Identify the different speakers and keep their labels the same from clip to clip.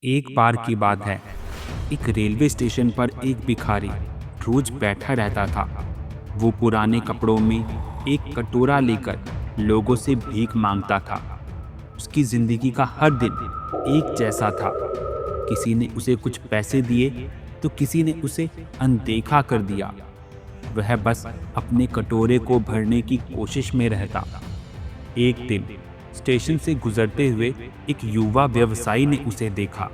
Speaker 1: एक बार की बात है। एक रेलवे स्टेशन पर एक भिखारी रोज बैठा रहता था। वो पुराने कपड़ों में एक कटोरा लेकर लोगों से भीख मांगता था। उसकी जिंदगी का हर दिन एक जैसा था। किसी ने उसे कुछ पैसे दिए तो किसी ने उसे अनदेखा कर दिया। वह बस अपने कटोरे को भरने की कोशिश में रहता। एक दिन स्टेशन से गुजरते हुए एक युवा व्यवसायी ने उसे देखा।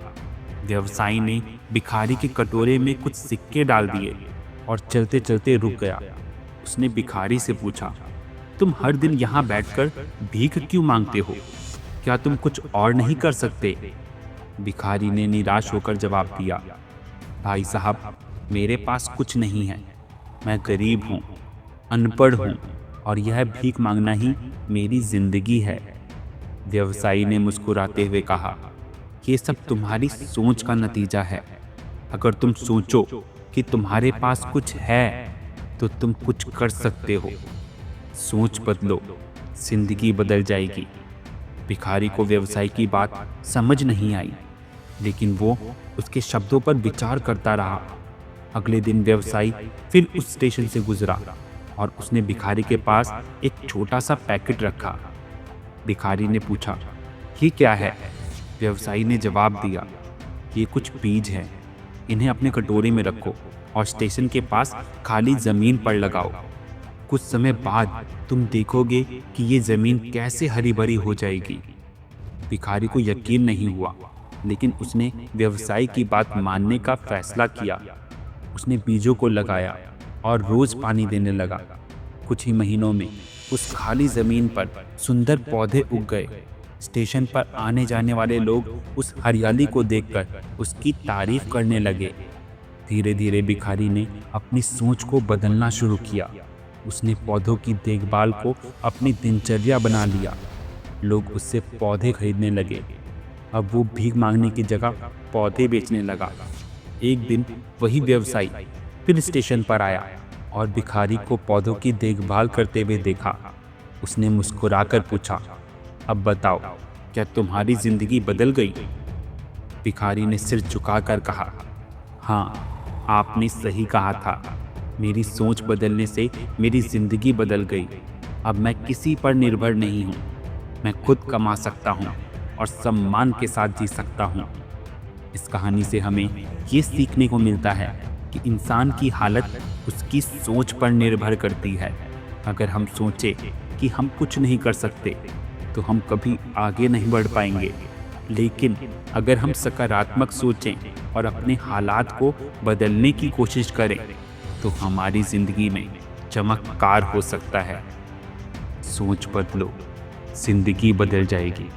Speaker 1: व्यवसायी ने भिखारी के कटोरे में कुछ सिक्के डाल दिए और चलते चलते रुक गया। उसने भिखारी से पूछा, तुम हर दिन यहाँ बैठकर भीख क्यों मांगते हो? क्या तुम कुछ और नहीं कर सकते? भिखारी ने निराश होकर जवाब दिया, भाई साहब, मेरे पास कुछ नहीं है। मैं गरीब हूँ, अनपढ़ हूँ और यह भीख मांगना ही मेरी जिंदगी है। व्यवसायी ने मुस्कुराते हुए कहा, ये सब तुम्हारी सोच का नतीजा है। अगर तुम सोचो कि तुम्हारे पास कुछ है तो तुम कुछ कर सकते हो। सोच बदलो, जिंदगी बदल जाएगी। भिखारी को व्यवसायी की बात समझ नहीं आई, लेकिन वो उसके शब्दों पर विचार करता रहा। अगले दिन व्यवसायी फिर उस स्टेशन से गुजरा और उसने भिखारी के पास एक छोटा सा पैकेट रखा। भिखारी ने पूछा, ये क्या है? व्यवसायी ने जवाब दिया, ये कुछ बीज हैं। इन्हें अपने कटोरे में रखो और स्टेशन के पास खाली जमीन पर लगाओ। कुछ समय बाद तुम देखोगे कि ये जमीन कैसे हरी भरी हो जाएगी। भिखारी को यकीन नहीं हुआ, लेकिन उसने व्यवसायी की बात मानने का फैसला किया। उसने बीजों को लगाया और रोज पानी देने लगा। कुछ ही महीनों में उस खाली जमीन पर सुंदर पौधे उग गए। स्टेशन पर आने जाने वाले लोग उस हरियाली को देखकर उसकी तारीफ करने लगे। धीरे धीरे भिखारी ने अपनी सोच को बदलना शुरू किया। उसने पौधों की देखभाल को अपनी दिनचर्या बना लिया। लोग उससे पौधे खरीदने लगे। अब वो भीख मांगने की जगह पौधे बेचने लगा। एक दिन वही व्यवसायी फिर स्टेशन पर आया और भिखारी को पौधों की देखभाल करते हुए देखा। उसने मुस्कुराकर पूछा, अब बताओ, क्या तुम्हारी जिंदगी बदल गई? भिखारी ने सिर झुकाकर कहा, हाँ, आपने सही कहा था। मेरी सोच बदलने से मेरी जिंदगी बदल गई। अब मैं किसी पर निर्भर नहीं हूँ। मैं खुद कमा सकता हूँ और सम्मान के साथ जी सकता हूँ। इस कहानी से हमें ये सीखने को मिलता है कि इंसान की हालत उसकी सोच पर निर्भर करती है। अगर हम सोचें कि हम कुछ नहीं कर सकते तो हम कभी आगे नहीं बढ़ पाएंगे, लेकिन अगर हम सकारात्मक सोचें और अपने हालात को बदलने की कोशिश करें तो हमारी ज़िंदगी में चमत्कार हो सकता है। सोच बदलो, जिंदगी बदल जाएगी।